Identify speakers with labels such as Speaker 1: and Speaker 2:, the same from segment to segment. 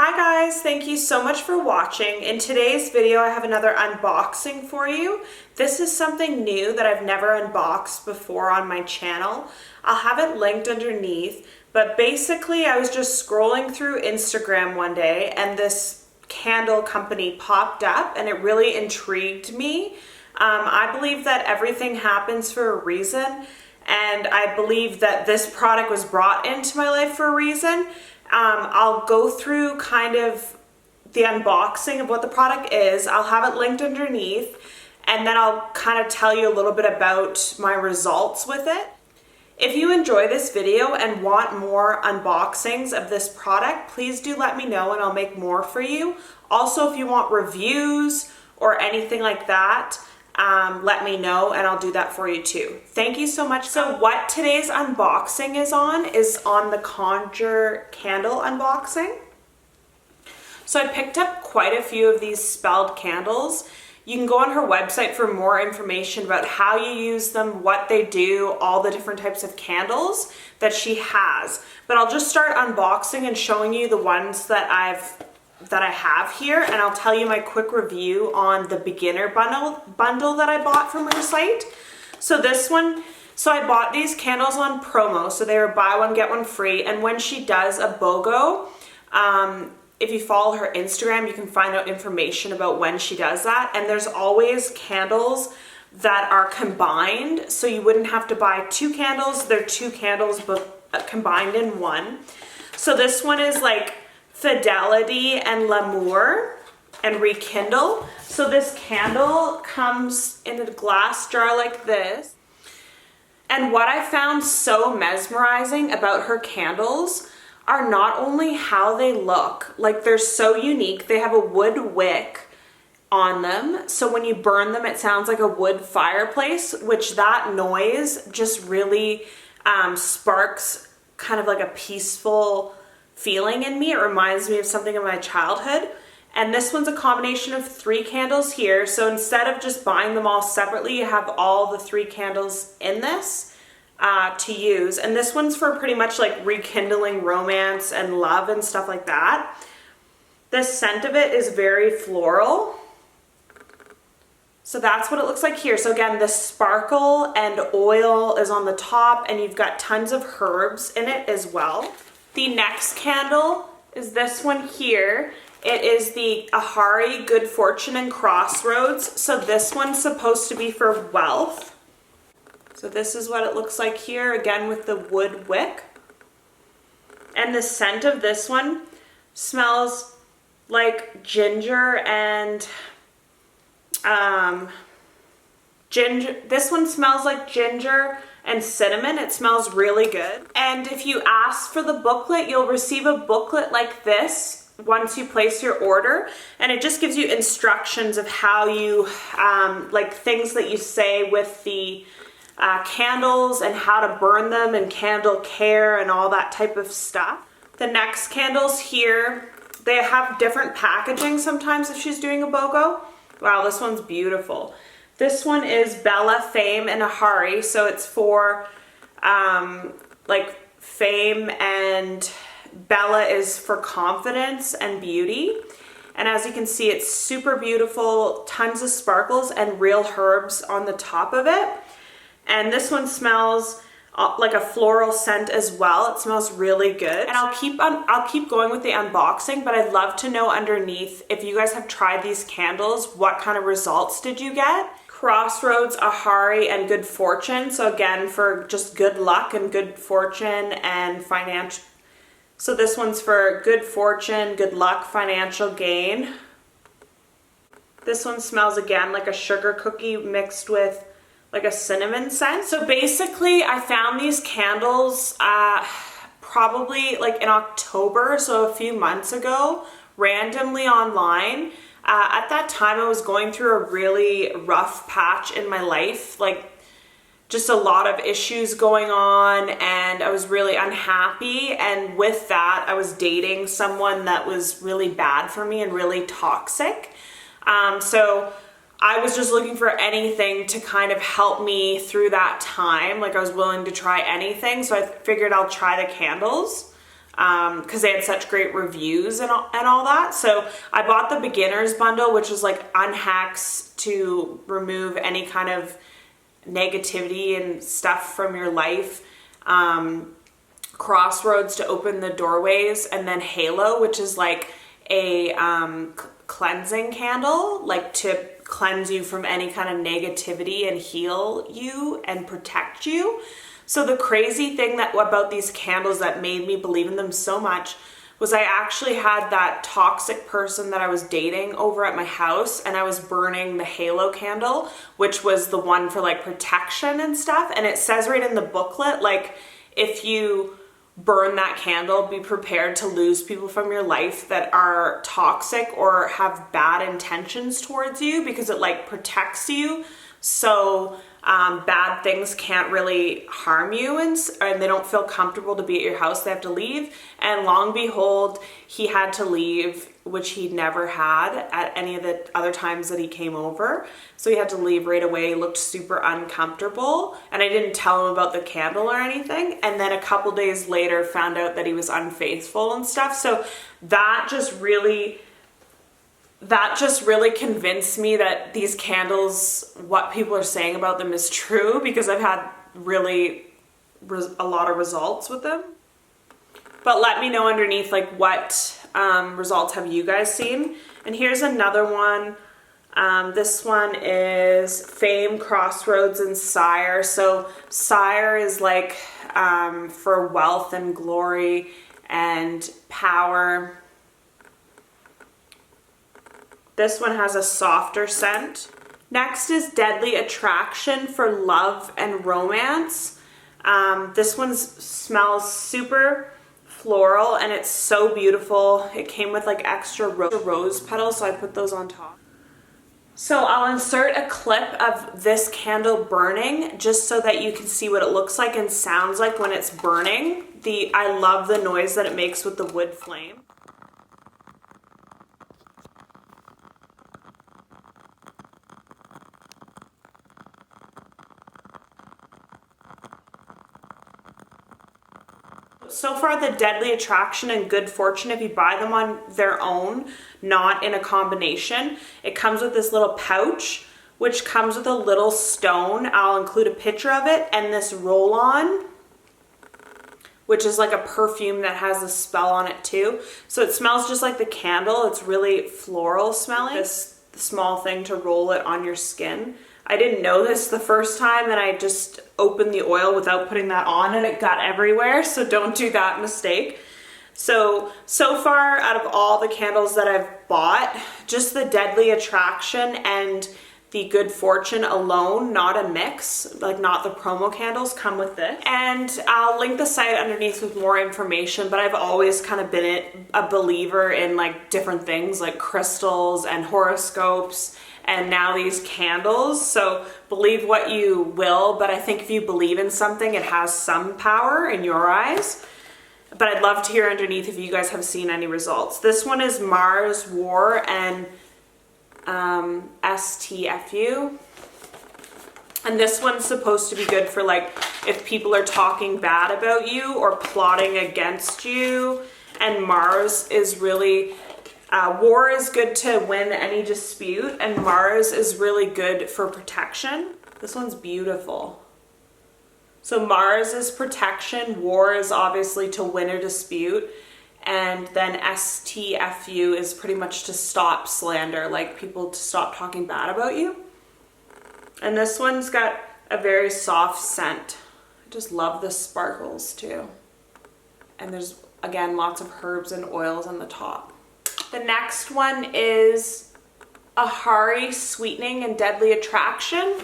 Speaker 1: Hi guys, thank you so much for watching. In today's video, I have another unboxing for you. This is something new that I've never unboxed before on my channel. I'll have it linked underneath, but basically I was just scrolling through Instagram one day and this candle company popped up and it really intrigued me. I believe that everything happens for a reason, and I believe that this product was brought into my life for a reason. I'll go through kind of the unboxing of what the product is. I'll have it linked underneath, and then I'll kind of tell you a little bit about my results with it. If you enjoy this video and want more unboxings of this product, please do let me know and I'll make more for you. Also, if you want reviews or anything like that, let me know and I'll do that for you too. Thank you so much. So what today's unboxing is on the Conjure candle unboxing. So I picked up quite a few of these spelled candles. You can go on her website for more information about how you use them, what they do, all the different types of candles that she has. But I'll just start unboxing and showing you the ones that I have here, and I'll tell you my quick review on the beginner bundle that I bought from her site. So this one, I bought these candles on promo, so they were buy one get one free, and when she does a BOGO, if you follow her Instagram, you can find out information about when she does that, and there's always candles that are combined, so you wouldn't have to buy two candles. They're two candles but combined in one. So this one is like Fidelity and L'amour and Rekindle. So this candle comes in a glass jar like this. And what I found so mesmerizing about her candles are not only how they look, like they're so unique. They have a wood wick on them, so when you burn them it sounds like a wood fireplace, which that noise just really sparks kind of like a peaceful feeling in me. It reminds me of something in my childhood. And this one's a combination of 3 candles here, so instead of just buying them all separately, you have all the 3 candles in this to use. And this one's for pretty much like rekindling romance and love and stuff like that. The scent of it is very floral. So that's what it looks like here. So again, the sparkle and oil is on the top, and you've got tons of herbs in it as well. The next candle is this one here. It is the Ahari Good Fortune and Crossroads. So this one's supposed to be for wealth. So this is what it looks like here, again with the wood wick. And the scent of this one smells like ginger and this one smells like ginger and cinnamon. It smells really good. And if you ask for the booklet, you'll receive a booklet like this once you place your order, and it just gives you instructions of how you like things that you say with the candles and how to burn them and candle care and all that type of stuff. The next candles here, they have different packaging sometimes if she's doing a BOGO. Wow, this one's beautiful. This one is Bella, Fame, and Ahari. So it's for like fame, and Bella is for confidence and beauty. And as you can see, it's super beautiful, tons of sparkles and real herbs on the top of it. And this one smells like a floral scent as well. It smells really good. And I'll keep going with the unboxing, but I'd love to know underneath, if you guys have tried these candles, what kind of results did you get? Crossroads, Ahari, and Good Fortune. So again, for just good luck and good fortune and financial. So this one's for good fortune, good luck, financial gain. This one smells again like a sugar cookie mixed with like a cinnamon scent. So basically I found these candles probably like in October, so a few months ago, randomly online. At that time I was going through a really rough patch in my life, like just a lot of issues going on, and I was really unhappy, and with that I was dating someone that was really bad for me and really toxic. So I was just looking for anything to kind of help me through that time. Like I was willing to try anything, so I figured I'll try the candles. because they had such great reviews and all that. So I bought the beginner's bundle, which is like unhacks to remove any kind of negativity and stuff from your life, crossroads to open the doorways, and then halo, which is like a cleansing candle, like to cleanse you from any kind of negativity and heal you and protect you. So the crazy thing about these candles that made me believe in them so much was I actually had that toxic person that I was dating over at my house, and I was burning the halo candle, which was the one for like protection and stuff. And it says right in the booklet, like, if you burn that candle, be prepared to lose people from your life that are toxic or have bad intentions towards you, because it like protects you. So bad things can't really harm you, and they don't feel comfortable to be at your house. They have to leave. And long behold, he had to leave, which he never had at any of the other times that he came over. So he had to leave right away. He looked super uncomfortable, and I didn't tell him about the candle or anything. And then a couple days later found out that he was unfaithful and stuff. So that just really convinced me that these candles, what people are saying about them is true, because I've had really a lot of results with them. But let me know underneath, like, what results have you guys seen? And here's another one. This one is Fame, Crossroads, and Sire. So Sire is like for wealth and glory and power. This one has a softer scent. Next is Deadly Attraction for love and romance. This one smells super floral, and it's so beautiful. It came with like extra rose petals, so I put those on top. So I'll insert a clip of this candle burning just so that you can see what it looks like and sounds like when it's burning. I love the noise that it makes with the wood flame. So far, the Deadly Attraction and Good Fortune, if you buy them on their own, not in a combination, it comes with this little pouch, which comes with a little stone. I'll include a picture of it, and this roll-on, which is like a perfume that has a spell on it too. So it smells just like the candle. It's really floral smelling. This small thing to roll it on your skin. I didn't know this the first time, and I just opened the oil without putting that on, and it got everywhere, so don't do that mistake. So far, out of all the candles that I've bought, just the Deadly Attraction and the Good Fortune alone, not a mix, like not the promo candles, come with this. And I'll link the site underneath with more information, but I've always kind of been a believer in like different things like crystals and horoscopes, and now these candles. So believe what you will, but I think if you believe in something, it has some power in your eyes. But I'd love to hear underneath if you guys have seen any results. This one is Mars, War, and STFU. And this one's supposed to be good for like if people are talking bad about you or plotting against you. And Mars is really, War is good to win any dispute, and Mars is really good for protection. This one's beautiful. So Mars is protection, War is obviously to win a dispute, and then STFU is pretty much to stop slander, like people to stop talking bad about you. And this one's got a very soft scent. I just love the sparkles too. And there's, again, lots of herbs and oils on the top. The next one is Ahari, Sweetening and Deadly Attraction.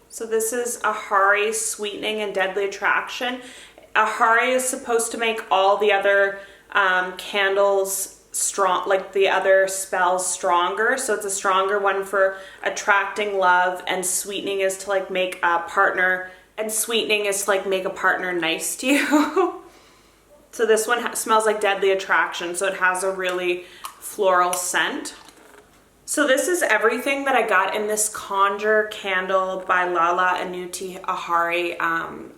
Speaker 1: So this is Ahari, Sweetening and Deadly Attraction. Ahari is supposed to make all the other candles strong, like the other spells stronger. So it's a stronger one for attracting love, and sweetening is to like make a partner, and sweetening is to like make a partner nice to you. So this one smells like Deadly Attraction, so it has a really floral scent. So this is everything that I got in this Conjure candle by Lala Anuti Ahari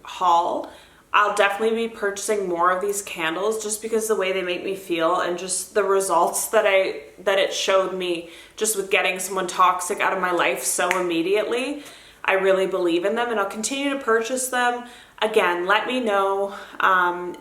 Speaker 1: haul. I'll definitely be purchasing more of these candles just because the way they make me feel and just the results that it showed me just with getting someone toxic out of my life so immediately. I really believe in them and I'll continue to purchase them. Again, let me know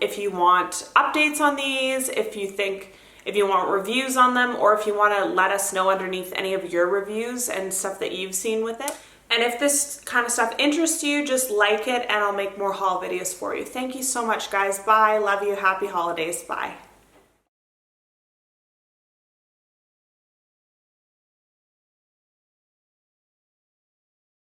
Speaker 1: if you want updates on these, if you want reviews on them, or if you want to let us know underneath any of your reviews and stuff that you've seen with it. And if this kind of stuff interests you, just like it and I'll make more haul videos for you. Thank you so much, guys. Bye. Love you. Happy holidays. Bye.